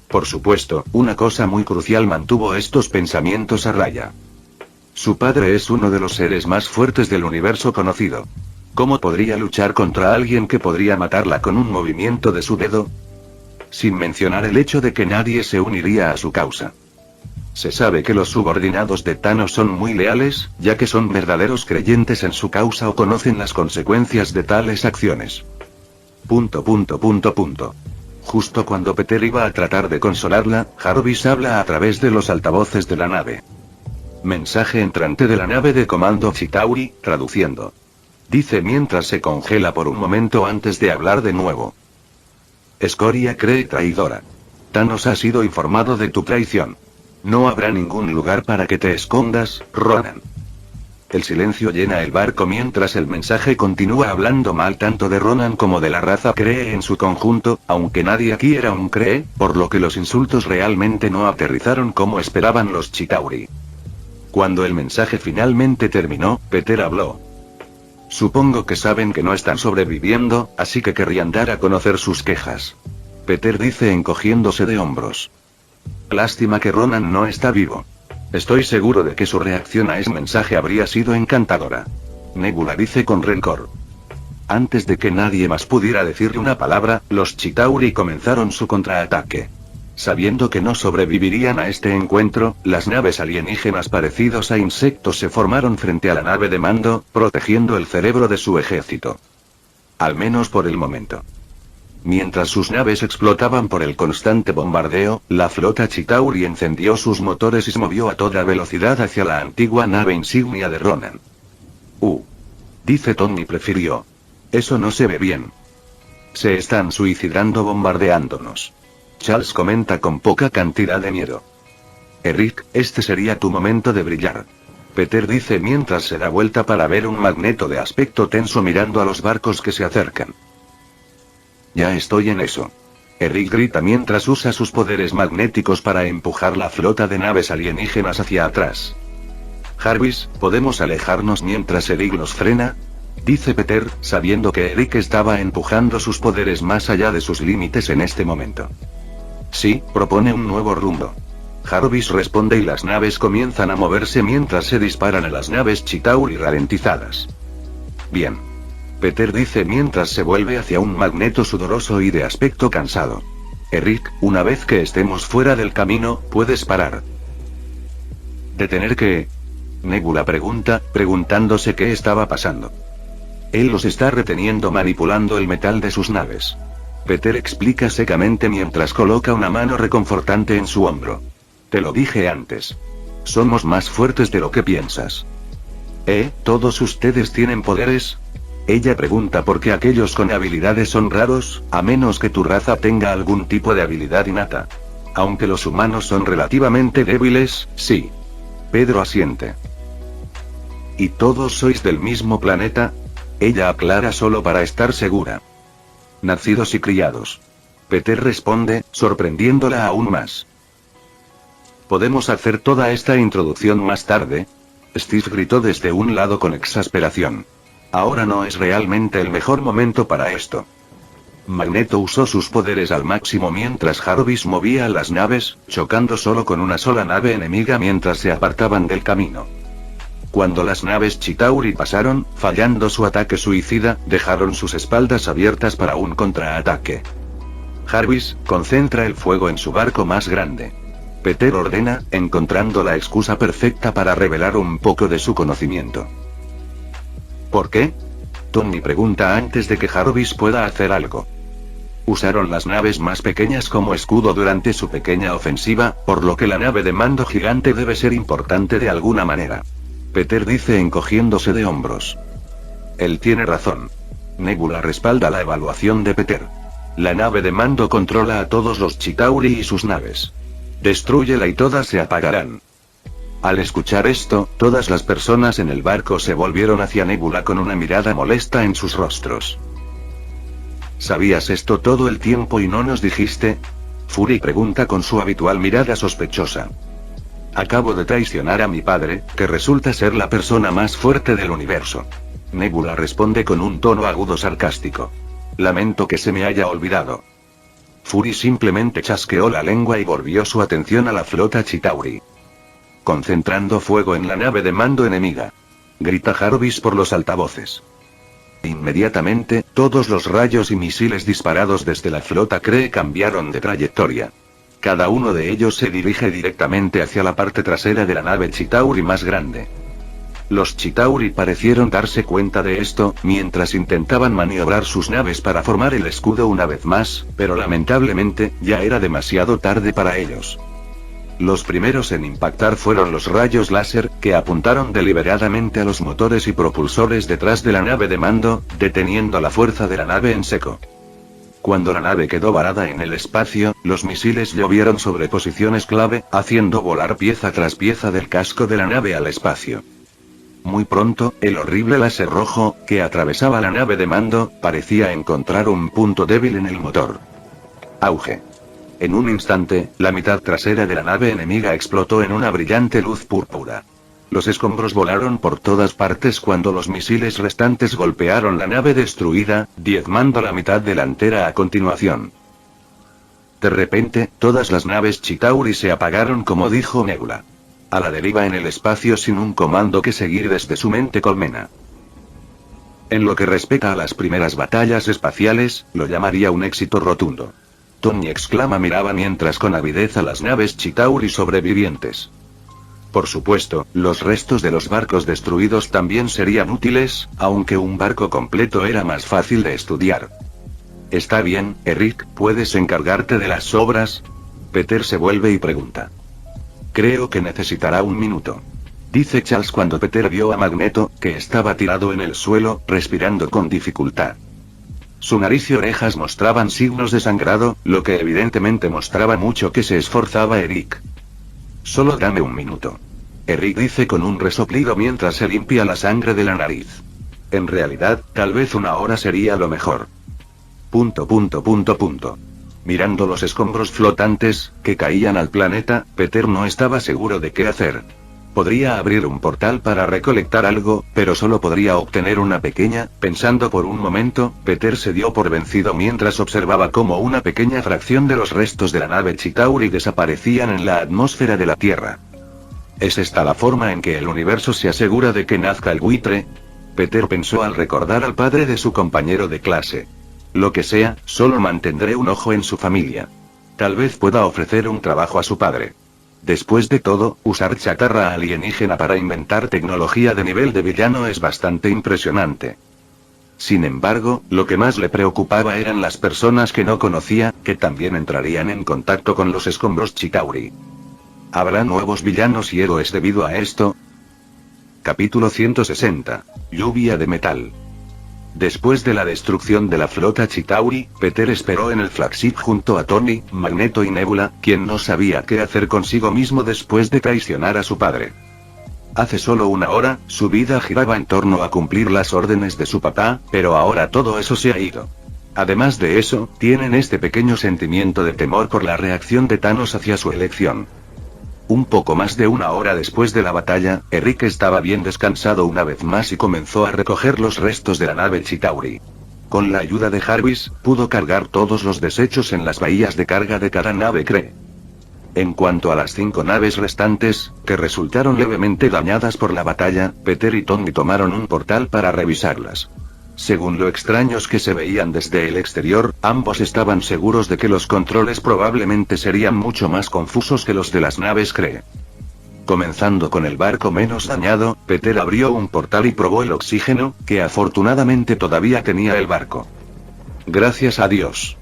Por supuesto, una cosa muy crucial mantuvo estos pensamientos a raya. Su padre es uno de los seres más fuertes del universo conocido. ¿Cómo podría luchar contra alguien que podría matarla con un movimiento de su dedo? Sin mencionar el hecho de que nadie se uniría a su causa. Se sabe que los subordinados de Thanos son muy leales, ya que son verdaderos creyentes en su causa o conocen las consecuencias de tales acciones. Justo cuando Peter iba a tratar de consolarla, Jarvis habla a través de los altavoces de la nave. Mensaje entrante de la nave de comando Chitauri, traduciendo. Dice mientras se congela por un momento antes de hablar de nuevo. Escoria cree traidora. Thanos ha sido informado de tu traición. No habrá ningún lugar para que te escondas, Ronan. El silencio llena el barco mientras el mensaje continúa hablando mal tanto de Ronan como de la raza Kree en su conjunto, aunque nadie aquí era un Kree, por lo que los insultos realmente no aterrizaron como esperaban los Chitauri. Cuando el mensaje finalmente terminó, Peter habló. Supongo que saben que no están sobreviviendo, así que querrían dar a conocer sus quejas. Peter dice encogiéndose de hombros. Lástima que Ronan no está vivo. Estoy seguro de que su reacción a ese mensaje habría sido encantadora. Nebula dice con rencor. Antes de que nadie más pudiera decirle una palabra, los Chitauri comenzaron su contraataque. Sabiendo que no sobrevivirían a este encuentro, las naves alienígenas parecidos a insectos se formaron frente a la nave de mando, protegiendo el cerebro de su ejército. Al menos por el momento. Mientras sus naves explotaban por el constante bombardeo, la flota Chitauri encendió sus motores y se movió a toda velocidad hacia la antigua nave insignia de Ronan. Dice Tony prefirió. Eso no se ve bien. Se están suicidando bombardeándonos. Charles comenta con poca cantidad de miedo. Eric, este sería tu momento de brillar. Peter dice mientras se da vuelta para ver un Magneto de aspecto tenso mirando a los barcos que se acercan. Ya estoy en eso. Eric grita mientras usa sus poderes magnéticos para empujar la flota de naves alienígenas hacia atrás. Jarvis, ¿podemos alejarnos mientras Eric nos frena? Dice Peter, sabiendo que Eric estaba empujando sus poderes más allá de sus límites en este momento. Sí, propone un nuevo rumbo. Jarvis responde y las naves comienzan a moverse mientras se disparan a las naves Chitauri ralentizadas. Bien. Peter dice mientras se vuelve hacia un Magneto sudoroso y de aspecto cansado. Eric, una vez que estemos fuera del camino, puedes parar. ¿Detener qué? Nebula pregunta, preguntándose qué estaba pasando. Él los está reteniendo manipulando el metal de sus naves. Peter explica secamente mientras coloca una mano reconfortante en su hombro. Te lo dije antes. Somos más fuertes de lo que piensas. ¿Todos ustedes tienen poderes? Ella pregunta por qué aquellos con habilidades son raros, a menos que tu raza tenga algún tipo de habilidad innata. Aunque los humanos son relativamente débiles, sí. Pedro asiente. ¿Y todos sois del mismo planeta? Ella aclara solo para estar segura. Nacidos y criados. Peter responde, sorprendiéndola aún más. ¿Podemos hacer toda esta introducción más tarde? Steve gritó desde un lado con exasperación. Ahora no es realmente el mejor momento para esto. Magneto usó sus poderes al máximo mientras Jarvis movía las naves, chocando solo con una sola nave enemiga mientras se apartaban del camino. Cuando las naves Chitauri pasaron, fallando su ataque suicida, dejaron sus espaldas abiertas para un contraataque. Jarvis, concentra el fuego en su barco más grande. Peter ordena, encontrando la excusa perfecta para revelar un poco de su conocimiento. ¿Por qué? Tony pregunta antes de que Jarvis pueda hacer algo. Usaron las naves más pequeñas como escudo durante su pequeña ofensiva, por lo que la nave de mando gigante debe ser importante de alguna manera. Peter dice encogiéndose de hombros. Él tiene razón. Nebula respalda la evaluación de Peter. La nave de mando controla a todos los Chitauri y sus naves. Destrúyela y todas se apagarán. Al escuchar esto, todas las personas en el barco se volvieron hacia Nebula con una mirada molesta en sus rostros. ¿Sabías esto todo el tiempo y no nos dijiste? Fury pregunta con su habitual mirada sospechosa. Acabo de traicionar a mi padre, que resulta ser la persona más fuerte del universo. Nebula responde con un tono agudo sarcástico. Lamento que se me haya olvidado. Fury simplemente chasqueó la lengua y volvió su atención a la flota Chitauri. Concentrando fuego en la nave de mando enemiga. Grita Jarvis por los altavoces. Inmediatamente, todos los rayos y misiles disparados desde la flota Kree cambiaron de trayectoria. Cada uno de ellos se dirige directamente hacia la parte trasera de la nave Chitauri más grande. Los Chitauri parecieron darse cuenta de esto, mientras intentaban maniobrar sus naves para formar el escudo una vez más, pero lamentablemente, ya era demasiado tarde para ellos. Los primeros en impactar fueron los rayos láser, que apuntaron deliberadamente a los motores y propulsores detrás de la nave de mando, deteniendo la fuerza de la nave en seco. Cuando la nave quedó varada en el espacio, los misiles llovieron sobre posiciones clave, haciendo volar pieza tras pieza del casco de la nave al espacio. Muy pronto, el horrible láser rojo, que atravesaba la nave de mando, parecía encontrar un punto débil en el motor. Auge. En un instante, la mitad trasera de la nave enemiga explotó en una brillante luz púrpura. Los escombros volaron por todas partes cuando los misiles restantes golpearon la nave destruida, diezmando la mitad delantera a continuación. De repente, todas las naves Chitauri se apagaron, como dijo Nebula. A la deriva en el espacio sin un comando que seguir desde su mente colmena. En lo que respecta a las primeras batallas espaciales, lo llamaría un éxito rotundo. Tony exclama miraba mientras con avidez a las naves Chitauri sobrevivientes. Por supuesto, los restos de los barcos destruidos también serían útiles, aunque un barco completo era más fácil de estudiar. Está bien, Eric, ¿puedes encargarte de las sobras? Peter se vuelve y pregunta. Creo que necesitará un minuto. Dice Charles cuando Peter vio a Magneto, que estaba tirado en el suelo, respirando con dificultad. Su nariz y orejas mostraban signos de sangrado, lo que evidentemente mostraba mucho que se esforzaba Eric. Solo dame un minuto. Eric dice con un resoplido mientras se limpia la sangre de la nariz. En realidad, tal vez una hora sería lo mejor. Mirando los escombros flotantes, que caían al planeta, Peter no estaba seguro de qué hacer. Podría abrir un portal para recolectar algo, pero solo podría obtener una pequeña. Pensando por un momento, Peter se dio por vencido mientras observaba cómo una pequeña fracción de los restos de la nave Chitauri desaparecían en la atmósfera de la Tierra. ¿Es esta la forma en que el universo se asegura de que nazca el buitre? Peter pensó al recordar al padre de su compañero de clase. Lo que sea, solo mantendré un ojo en su familia. Tal vez pueda ofrecer un trabajo a su padre. Después de todo, usar chatarra alienígena para inventar tecnología de nivel de villano es bastante impresionante. Sin embargo, lo que más le preocupaba eran las personas que no conocía, que también entrarían en contacto con los escombros Chitauri. ¿Habrá nuevos villanos y héroes debido a esto? Capítulo 160. Lluvia de metal. Después de la destrucción de la flota Chitauri, Peter esperó en el flagship junto a Tony, Magneto y Nebula, quien no sabía qué hacer consigo mismo después de traicionar a su padre. Hace solo una hora, su vida giraba en torno a cumplir las órdenes de su papá, pero ahora todo eso se ha ido. Además de eso, tienen este pequeño sentimiento de temor por la reacción de Thanos hacia su elección. Un poco más de una hora después de la batalla, Eric estaba bien descansado una vez más y comenzó a recoger los restos de la nave Chitauri. Con la ayuda de Jarvis, pudo cargar todos los desechos en las bahías de carga de cada nave Kree. En cuanto a las 5 naves restantes, que resultaron levemente dañadas por la batalla, Peter y Tony tomaron un portal para revisarlas. Según lo extraños que se veían desde el exterior, ambos estaban seguros de que los controles probablemente serían mucho más confusos que los de las naves Kree. Comenzando con el barco menos dañado, Peter abrió un portal y probó el oxígeno, que afortunadamente todavía tenía el barco. Gracias a Dios,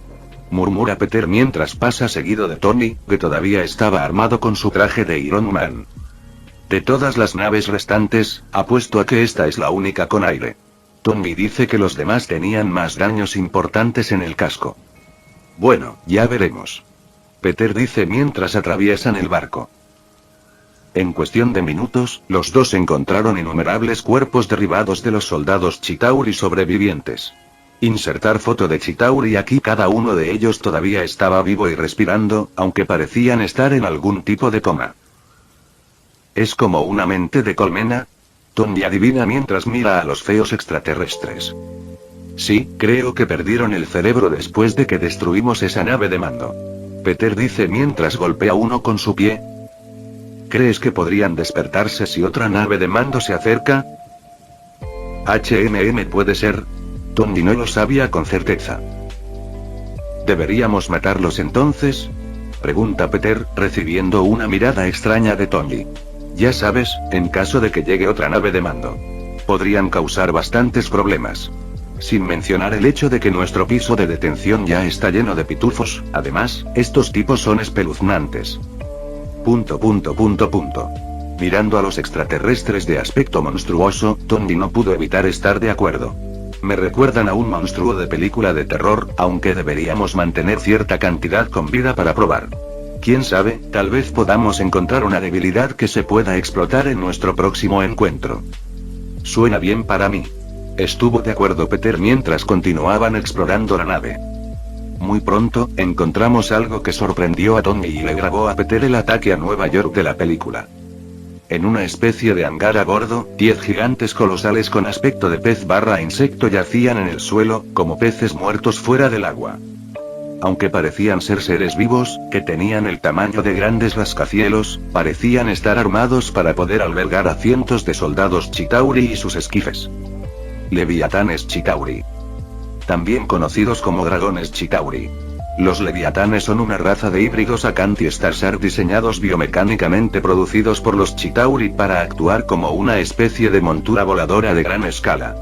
murmura Peter mientras pasa seguido de Tony, que todavía estaba armado con su traje de Iron Man. De todas las naves restantes, apuesto a que esta es la única con aire. Tony dice que los demás tenían más daños importantes en el casco. Bueno, ya veremos. Peter dice mientras atraviesan el barco. En cuestión de minutos, los dos encontraron innumerables cuerpos derribados de los soldados Chitauri sobrevivientes. Insertar foto de Chitauri aquí. Cada uno de ellos todavía estaba vivo y respirando, aunque parecían estar en algún tipo de coma. ¿Es como una mente de colmena? Tony adivina mientras mira a los feos extraterrestres. Sí, creo que perdieron el cerebro después de que destruimos esa nave de mando. Peter dice mientras golpea uno con su pie. ¿Crees que podrían despertarse si otra nave de mando se acerca? HMM puede ser. Tony no lo sabía con certeza. ¿Deberíamos matarlos entonces?, pregunta Peter, recibiendo una mirada extraña de Tony. Ya sabes, en caso de que llegue otra nave de mando. Podrían causar bastantes problemas. Sin mencionar el hecho de que nuestro piso de detención ya está lleno de pitufos, además, estos tipos son espeluznantes. Mirando a los extraterrestres de aspecto monstruoso, Tony no pudo evitar estar de acuerdo. Me recuerdan a un monstruo de película de terror, aunque deberíamos mantener cierta cantidad con vida para probar. Quién sabe, tal vez podamos encontrar una debilidad que se pueda explotar en nuestro próximo encuentro. Suena bien para mí. Estuvo de acuerdo Peter mientras continuaban explorando la nave. Muy pronto, encontramos algo que sorprendió a Tony y le grabó a Peter el ataque a Nueva York de la película. En una especie de hangar a bordo, 10 gigantes colosales con aspecto de pez / insecto yacían en el suelo, como peces muertos fuera del agua. Aunque parecían ser seres vivos, que tenían el tamaño de grandes rascacielos, parecían estar armados para poder albergar a cientos de soldados Chitauri y sus esquifes. Leviatanes Chitauri. También conocidos como dragones Chitauri. Los leviatanes son una raza de híbridos Acanthi Starsar diseñados biomecánicamente producidos por los Chitauri para actuar como una especie de montura voladora de gran escala.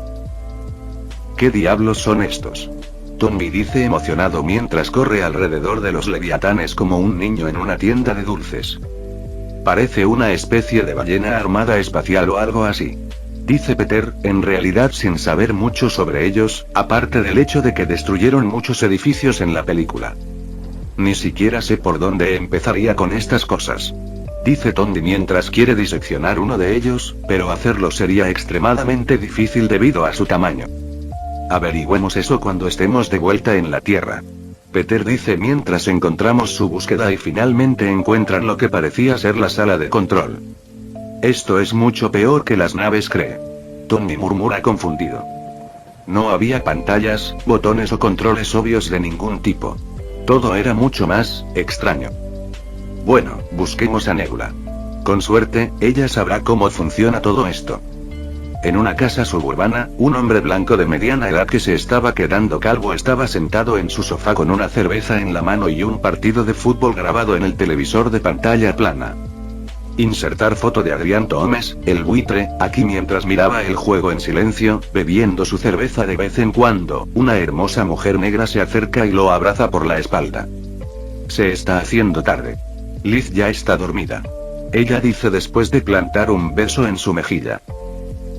¿Qué diablos son estos?, Tony dice emocionado mientras corre alrededor de los leviatanes como un niño en una tienda de dulces. Parece una especie de ballena armada espacial o algo así. Dice Peter, en realidad sin saber mucho sobre ellos, aparte del hecho de que destruyeron muchos edificios en la película. Ni siquiera sé por dónde empezaría con estas cosas. Dice Tony mientras quiere diseccionar uno de ellos, pero hacerlo sería extremadamente difícil debido a su tamaño. Averigüemos eso cuando estemos de vuelta en la Tierra. Peter dice mientras encontramos su búsqueda y finalmente encuentran lo que parecía ser la sala de control. Esto es mucho peor que las naves cree. Tony murmura confundido. No había pantallas, botones o controles obvios de ningún tipo. Todo era mucho más extraño. Bueno, busquemos a Nebula. Con suerte, ella sabrá cómo funciona todo esto. En una casa suburbana, un hombre blanco de mediana edad que se estaba quedando calvo estaba sentado en su sofá con una cerveza en la mano y un partido de fútbol grabado en el televisor de pantalla plana. Insertar foto de Adrián Thomas, el buitre, aquí mientras miraba el juego en silencio, bebiendo su cerveza de vez en cuando, una hermosa mujer negra se acerca y lo abraza por la espalda. Se está haciendo tarde. Liz ya está dormida. Ella dice después de plantar un beso en su mejilla.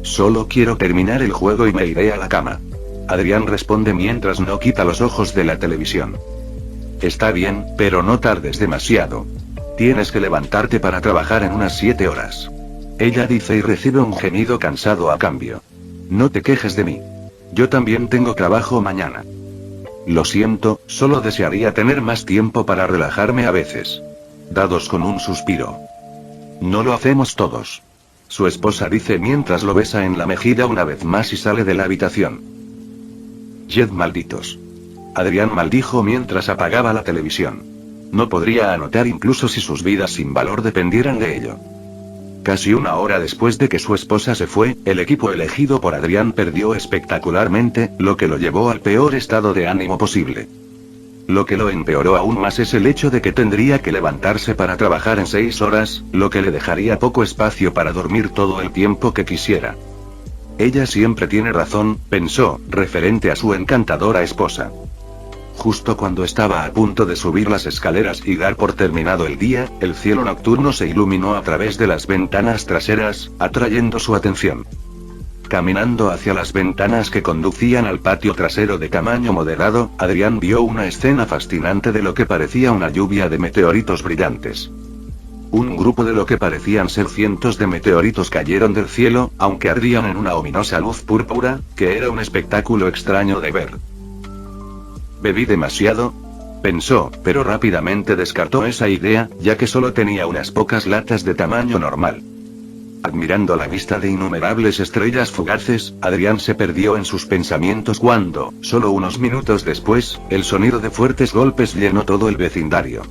Solo quiero terminar el juego y me iré a la cama. Adrián responde mientras no quita los ojos de la televisión. Está bien, pero no tardes demasiado. Tienes que levantarte para trabajar en unas 7 horas. Ella dice y recibe un gemido cansado a cambio. No te quejes de mí. Yo también tengo trabajo mañana. Lo siento, solo desearía tener más tiempo para relajarme a veces. Dados con un suspiro. No lo hacemos todos. Su esposa dice mientras lo besa en la mejilla una vez más y sale de la habitación. Jed malditos. Adrián maldijo mientras apagaba la televisión. No podría anotar incluso si sus vidas sin valor dependieran de ello. Casi una hora después de que su esposa se fue, el equipo elegido por Adrián perdió espectacularmente, lo que lo llevó al peor estado de ánimo posible. Lo que lo empeoró aún más es el hecho de que tendría que levantarse para trabajar en 6 horas, lo que le dejaría poco espacio para dormir todo el tiempo que quisiera. Ella siempre tiene razón, pensó, referente a su encantadora esposa. Justo cuando estaba a punto de subir las escaleras y dar por terminado el día, el cielo nocturno se iluminó a través de las ventanas traseras, atrayendo su atención. Caminando hacia las ventanas que conducían al patio trasero de tamaño moderado, Adrián vio una escena fascinante de lo que parecía una lluvia de meteoritos brillantes. Un grupo de lo que parecían ser cientos de meteoritos cayeron del cielo, aunque ardían en una ominosa luz púrpura, que era un espectáculo extraño de ver. ¿Bebí demasiado?, pensó, pero rápidamente descartó esa idea, ya que solo tenía unas pocas latas de tamaño normal. Admirando la vista de innumerables estrellas fugaces, Adrián se perdió en sus pensamientos cuando, solo unos minutos después, el sonido de fuertes golpes llenó todo el vecindario.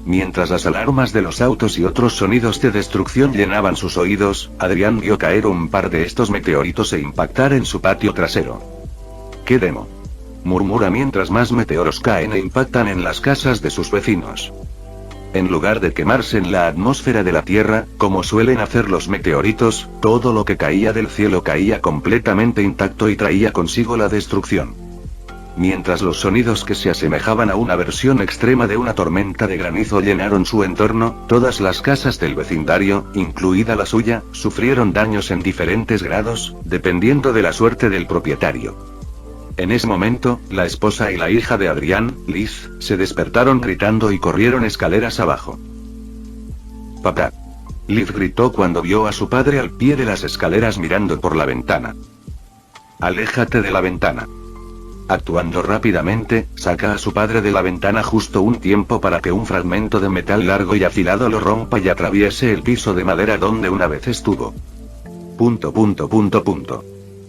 Mientras las alarmas de los autos y otros sonidos de destrucción llenaban sus oídos, Adrián vio caer un par de estos meteoritos e impactar en su patio trasero. ¡Qué demo!, murmura mientras más meteoros caen e impactan en las casas de sus vecinos. En lugar de quemarse en la atmósfera de la Tierra, como suelen hacer los meteoritos, todo lo que caía del cielo caía completamente intacto y traía consigo la destrucción. Mientras los sonidos que se asemejaban a una versión extrema de una tormenta de granizo llenaron su entorno, todas las casas del vecindario, incluida la suya, sufrieron daños en diferentes grados, dependiendo de la suerte del propietario. En ese momento, la esposa y la hija de Adrián, Liz, se despertaron gritando y corrieron escaleras abajo. «¡Papá!», Liz gritó cuando vio a su padre al pie de las escaleras mirando por la ventana. «Aléjate de la ventana». Actuando rápidamente, saca a su padre de la ventana justo un tiempo para que un fragmento de metal largo y afilado lo rompa y atraviese el piso de madera donde una vez estuvo.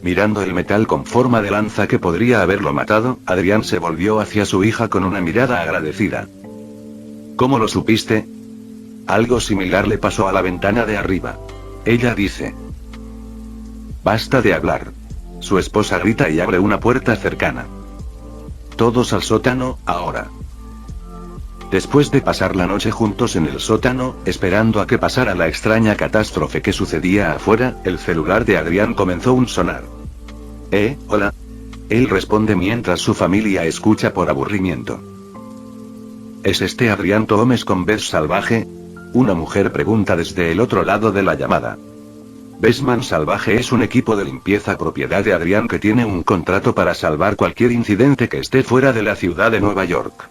Mirando el metal con forma de lanza que podría haberlo matado, Adrián se volvió hacia su hija con una mirada agradecida. «¿Cómo lo supiste?». «Algo similar le pasó a la ventana de arriba». Ella dice. «Basta de hablar». Su esposa grita y abre una puerta cercana. «Todos al sótano, ahora». Después de pasar la noche juntos en el sótano, esperando a que pasara la extraña catástrofe que sucedía afuera, el celular de Adrián comenzó un sonar. Hola. Él responde mientras su familia escucha por aburrimiento. ¿Es este Adrián Gómez con Bess Salvaje?, una mujer pregunta desde el otro lado de la llamada. Bestman Salvaje es un equipo de limpieza propiedad de Adrián que tiene un contrato para salvar cualquier incidente que esté fuera de la ciudad de Nueva York.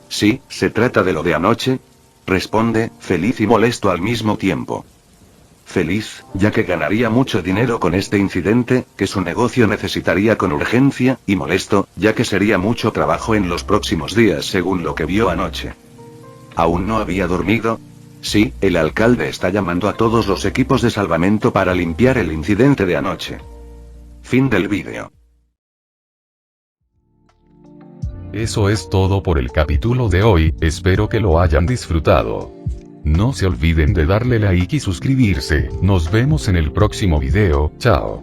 «Sí, se trata de lo de anoche», responde, feliz y molesto al mismo tiempo. Feliz, ya que ganaría mucho dinero con este incidente, que su negocio necesitaría con urgencia, y molesto, ya que sería mucho trabajo en los próximos días según lo que vio anoche. ¿Aún no había dormido? Sí, el alcalde está llamando a todos los equipos de salvamento para limpiar el incidente de anoche. Fin del vídeo. Eso es todo por el capítulo de hoy, espero que lo hayan disfrutado. No se olviden de darle like y suscribirse, nos vemos en el próximo video, chao.